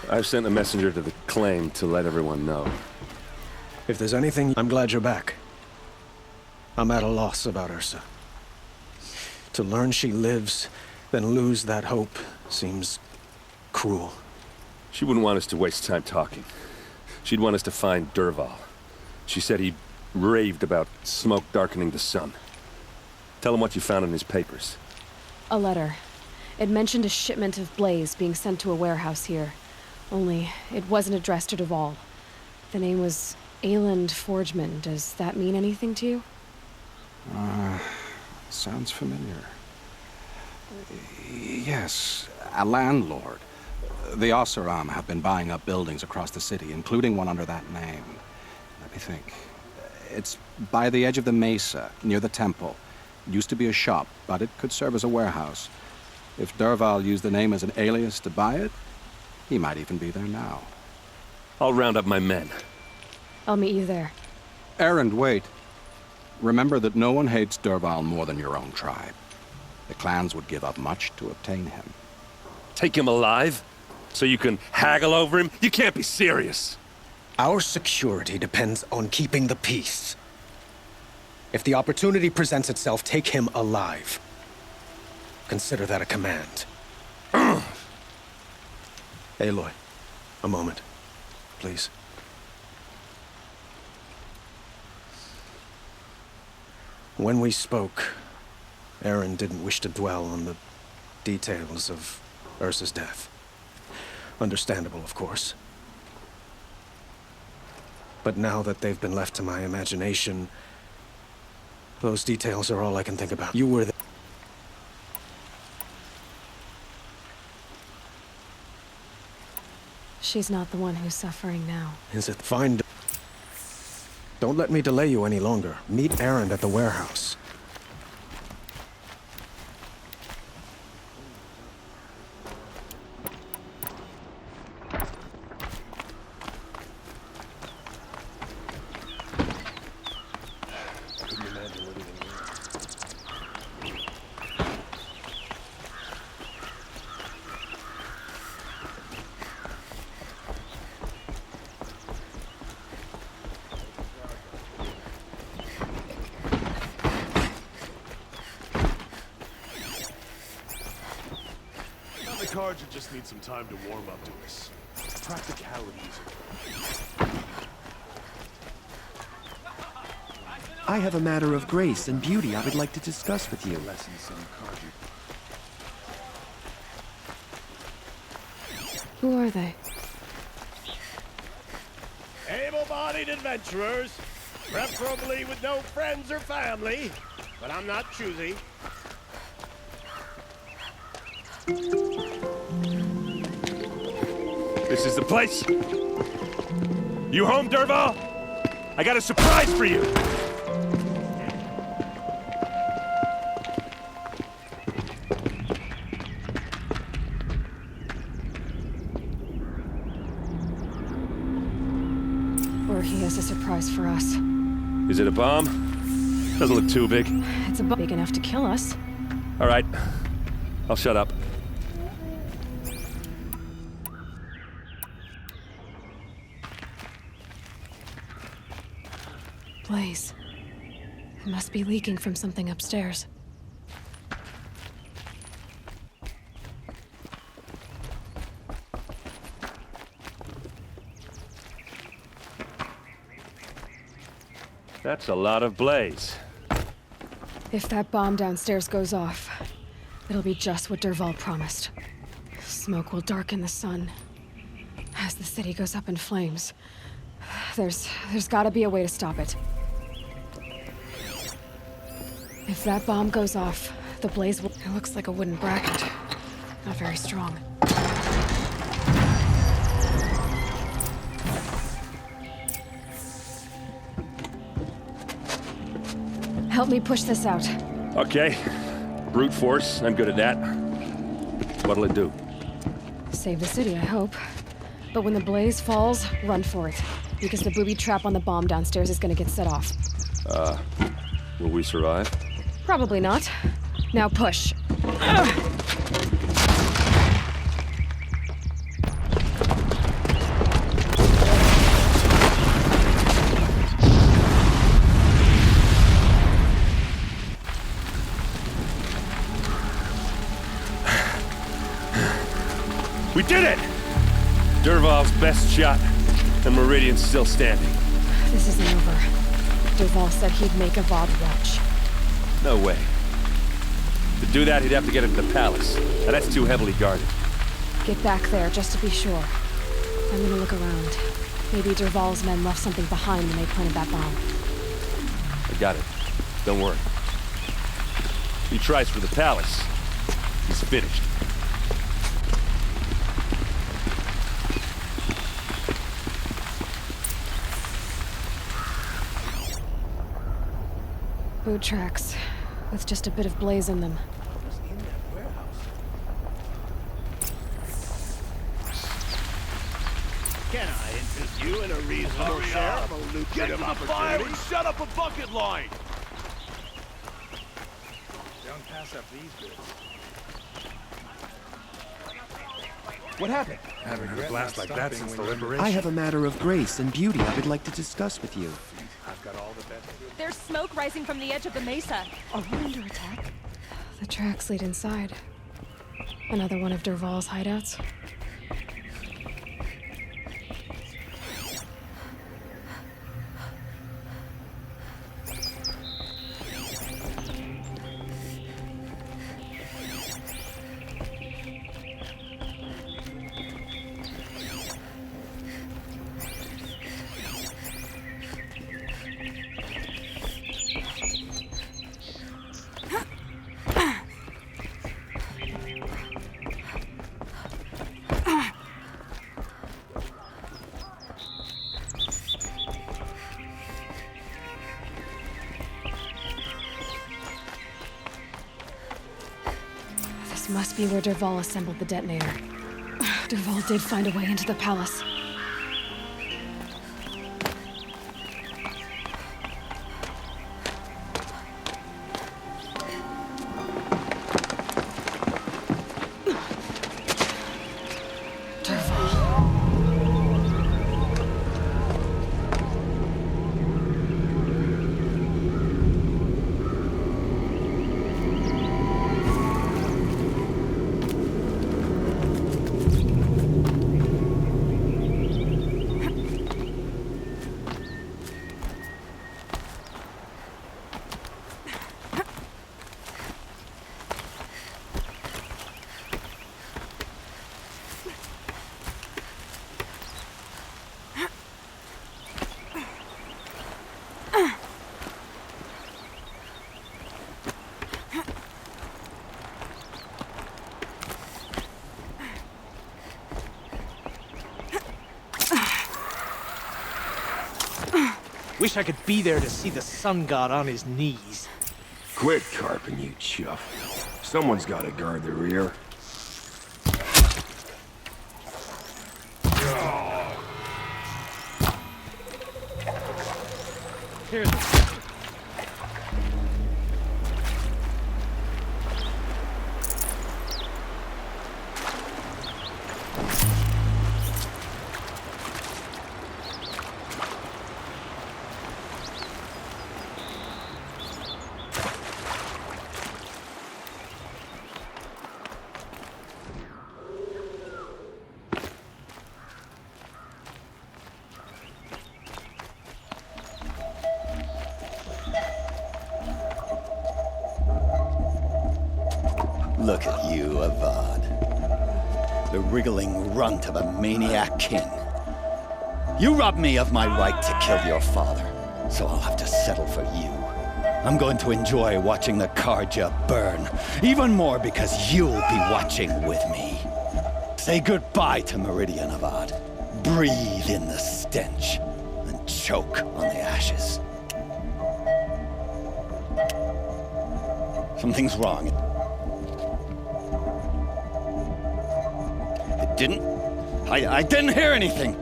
I've sent a messenger to the claim to let everyone know. If there's anything, I'm glad you're back. I'm at a loss about Ursa. To learn she lives, then lose that hope, seems cruel. She wouldn't want us to waste time talking. She'd want us to find Dervahl. She said he raved about smoke darkening the sun. Tell him what you found in his papers. A letter. It mentioned a shipment of blaze being sent to a warehouse here. Only, it wasn't addressed to Dervahl. The name was Ayland Forgeman. Does that mean anything to you? Sounds familiar. Yes, a landlord. The Oseram have been buying up buildings across the city, including one under that name. Let me think. It's by the edge of the mesa, near the temple. Used to be a shop, but it could serve as a warehouse. If Dervahl used the name as an alias to buy it, he might even be there now. I'll round up my men. I'll meet you there. Erend, wait. Remember that no one hates Dervahl more than your own tribe. The clans would give up much to obtain him. Take him alive? So you can haggle over him? You can't be serious. Our security depends on keeping the peace. If the opportunity presents itself, take him alive. Consider that a command. Aloy, a moment, please. When we spoke, Erend didn't wish to dwell on the details of Ursa's death. Understandable, of course. But now that they've been left to my imagination, those details are all I can think about. You were there. She's not the one who's suffering now. Is it fine? Don't let me delay you any longer. Meet Erend at the warehouse. The cards will just need some time to warm up to us. Practicalities. I have a matter of grace and beauty I would like to discuss with you. Who are they? Able-bodied adventurers, preferably with no friends or family, but I'm not choosy. This is the place. You home, Dervahl? I got a surprise for you. Or he has a surprise for us. Is it a bomb? Doesn't look too big. It's a bomb big enough to kill us. All right. I'll shut up. Blaze. It must be leaking from something upstairs. That's a lot of blaze. If that bomb downstairs goes off, it'll be just what Dervahl promised. Smoke will darken the sun. As the city goes up in flames, there's gotta be a way to stop it. If that bomb goes off, the blaze will... It looks like a wooden bracket. Not very strong. Help me push this out. Okay. Brute force, I'm good at that. What'll it do? Save the city, I hope. But when the blaze falls, run for it. Because the booby trap on the bomb downstairs is gonna get set off. Will we survive? Probably not. Now push. We did it! Dervahl's best shot, and Meridian's still standing. This isn't over. Dervahl said he'd make a Vought watch. No way. To do that, he'd have to get into the palace, and that's too heavily guarded. Get back there, just to be sure. I'm gonna look around. Maybe Dervahl's men left something behind when they planted that bomb. I got it. Don't worry. He tries for the palace. He's finished. Boot tracks, with just a bit of blaze in them. Can I interest you in a reasonable share of a lucrative opportunity? And set up a bucket line! Don't pass up these goods. What happened? Haven't had a blast like that since the liberation. I have a matter of grace and beauty I would like to discuss with you. I've got all the best. There's smoke rising from the edge of the mesa. Are we under attack? The tracks lead inside. Another one of Dervahl's hideouts? Must be where Dervahl assembled the detonator. Dervahl did find a way into the palace. Wish I could be there to see the sun god on his knees. Quit carping, you chuff. Someone's got to guard the rear. Here's Look at you, Avad. The wriggling runt of a maniac king. You robbed me of my right to kill your father, so I'll have to settle for you. I'm going to enjoy watching the Karja burn, even more because you'll be watching with me. Say goodbye to Meridian, Avad. Breathe in the stench, and choke on the ashes. Something's wrong. I didn't hear anything.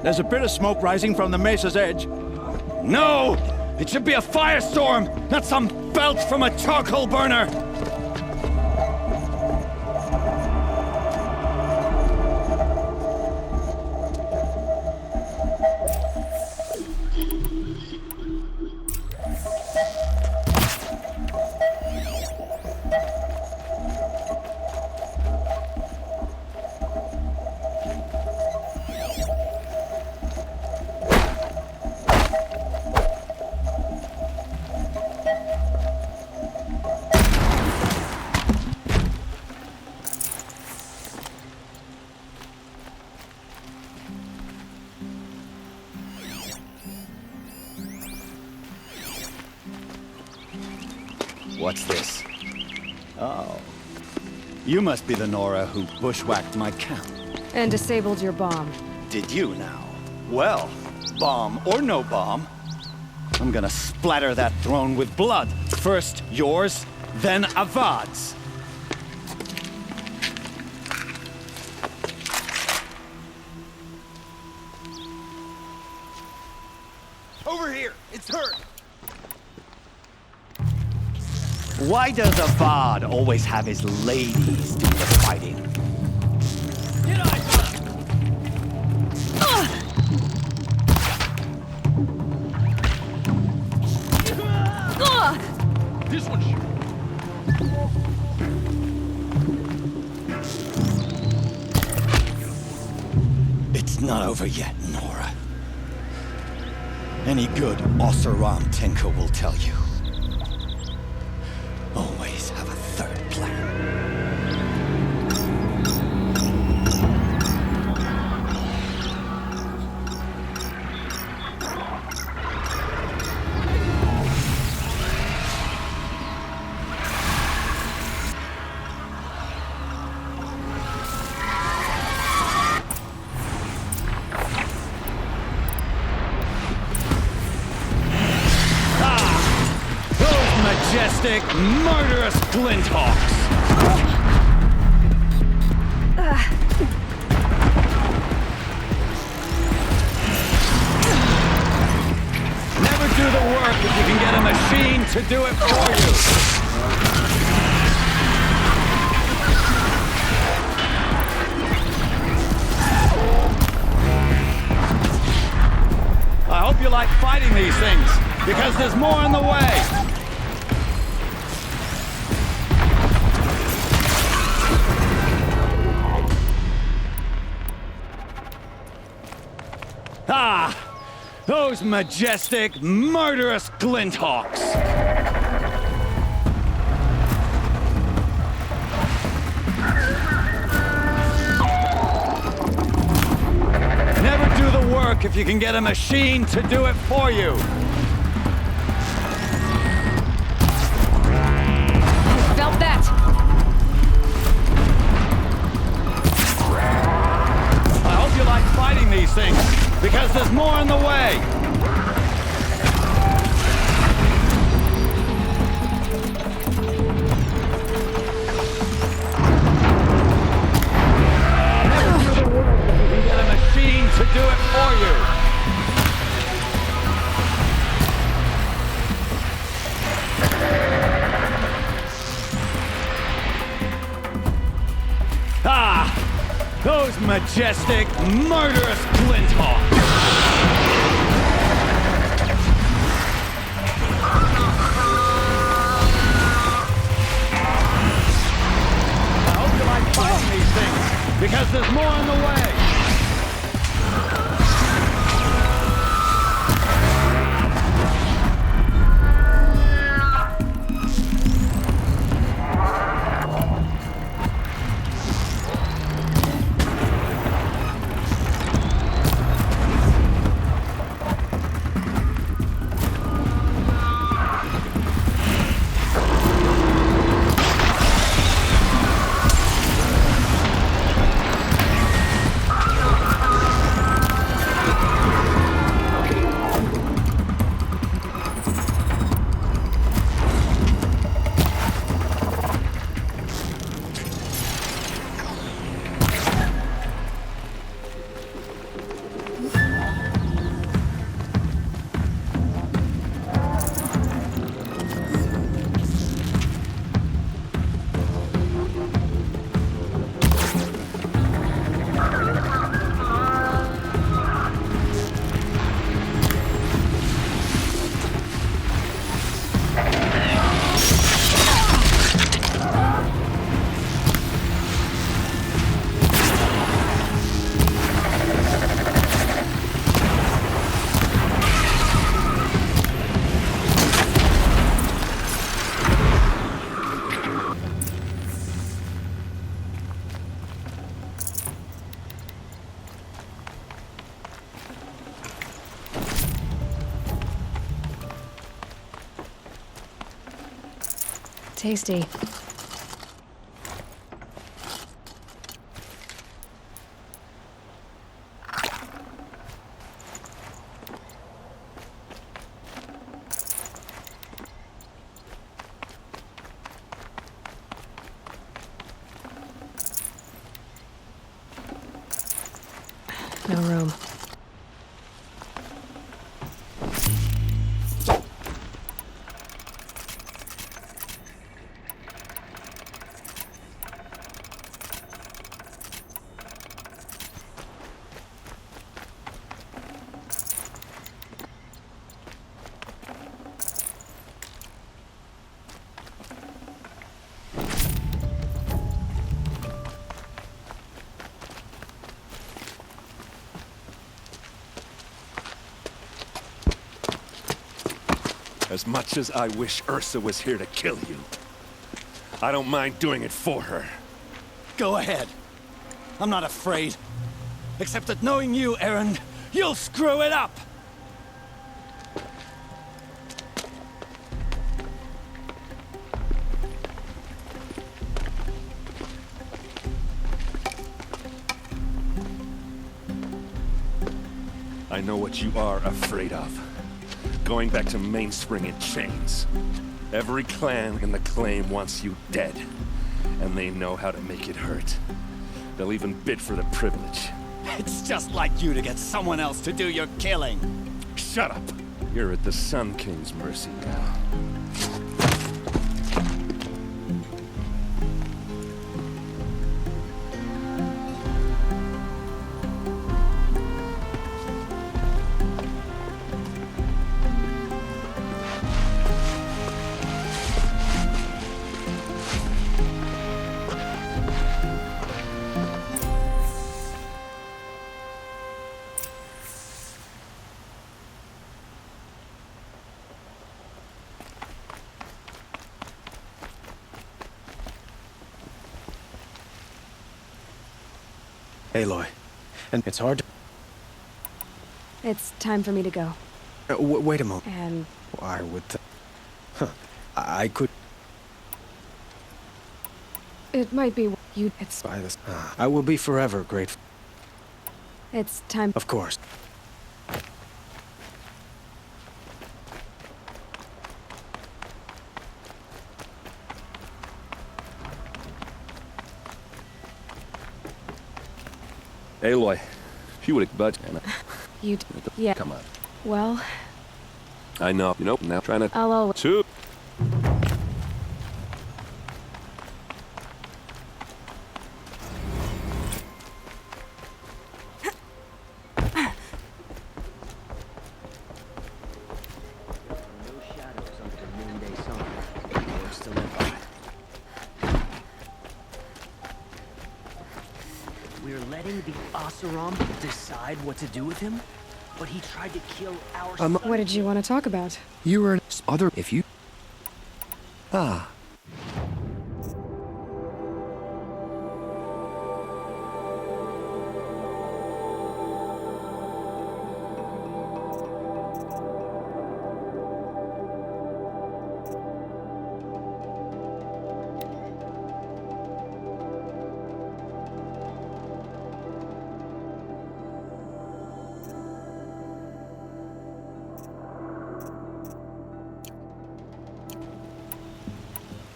There's a bit of smoke rising from the mesa's edge. No! It should be a firestorm, not some belch from a charcoal burner! What's this? Oh. You must be the Nora who bushwhacked my camp. And disabled your bomb. Did you now? Well, bomb or no bomb, I'm gonna splatter that throne with blood. First yours, then Avad's. Over here! It's her! Why does Avad always have his ladies do the fighting? Get on! This one shoot. It's not over yet, Nora. Any good Oseram tinker will tell you. Always have a third plan. Majestic, murderous Glinthawks! Never do the work if you can get a machine to do it for you! I hope you like fighting these things, because there's more on the way! Ah! Those majestic, murderous Glinthawks! Never do the work if you can get a machine to do it for you! I felt that! I hope you like fighting these things, because there's more on the way! Never do the work if you can get a machine to do it for you! Ah! Those majestic, murderous Glinthawks! I hope you like fighting these things, because there's more on the way! tasty. No room. As much as I wish Ursa was here to kill you, I don't mind doing it for her. Go ahead. I'm not afraid. Except that knowing you, Aaron, you'll screw it up! I know what you are afraid of. Going back to Mainspring in chains. Every clan in the claim wants you dead, and they know how to make it hurt. They'll even bid for the privilege. It's just like you to get someone else to do your killing. Shut up! You're at the Sun King's mercy now. Aloy. And it's hard to... It's time for me to go. wait a moment. And I would Huh. I could... it might be you. It's By this... I will be forever grateful. It's time. Of course. Aloy, if you would budge, Anna. You. Yeah. Come on. Well, I know. You know, now trying to... I'll always. Two. We're letting the Oseram decide what to do with him? But he tried to kill our son. What did you want to talk about? You were other if you... Ah.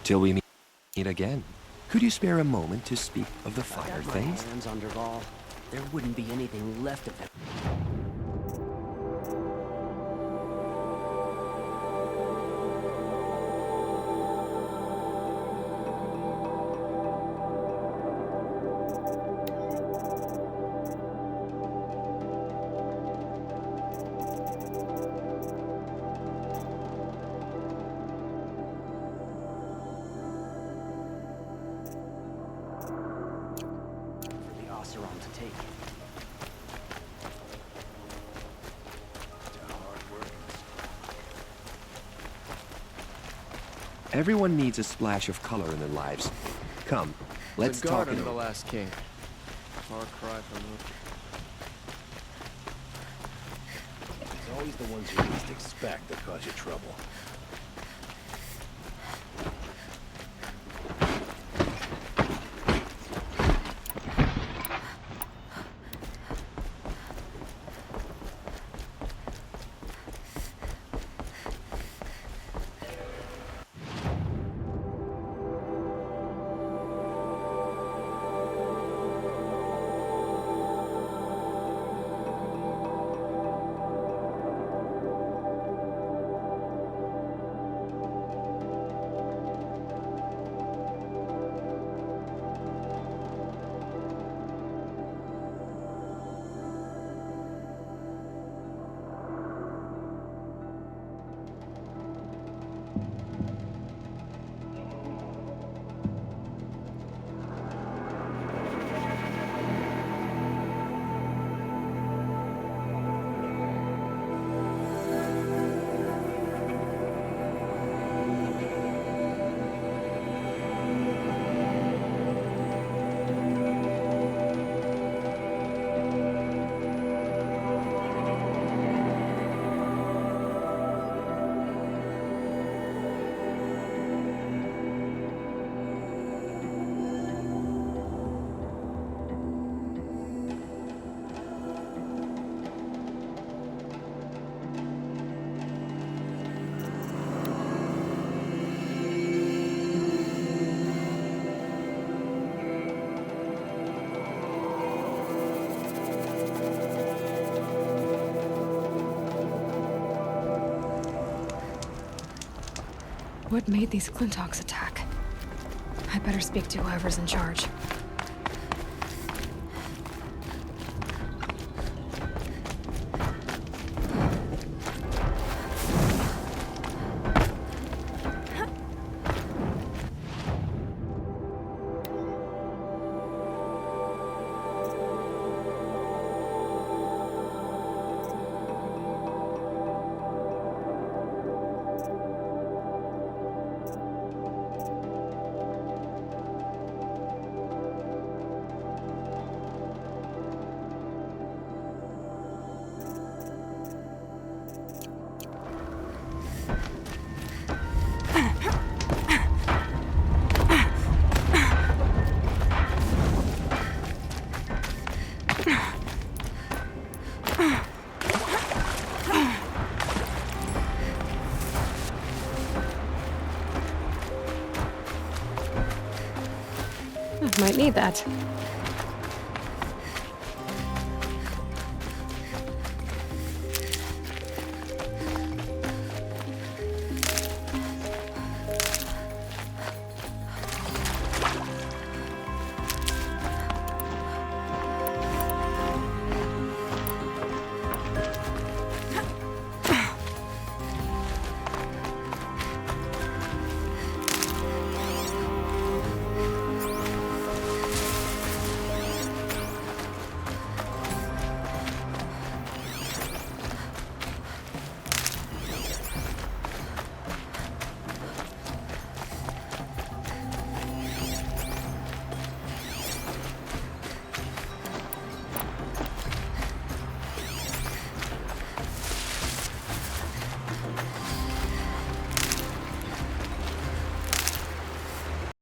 Till we meet again. Could you spare a moment to speak of the finer things? Hands on Dervahl. There wouldn't be anything left of him. To take. Everyone needs a splash of color in their lives. Come, let's talk it The over. Last King. Far cry from them. It's always the ones you least expect that cause you trouble. What made these Clintox attack? I better speak to whoever's in charge. Might need that.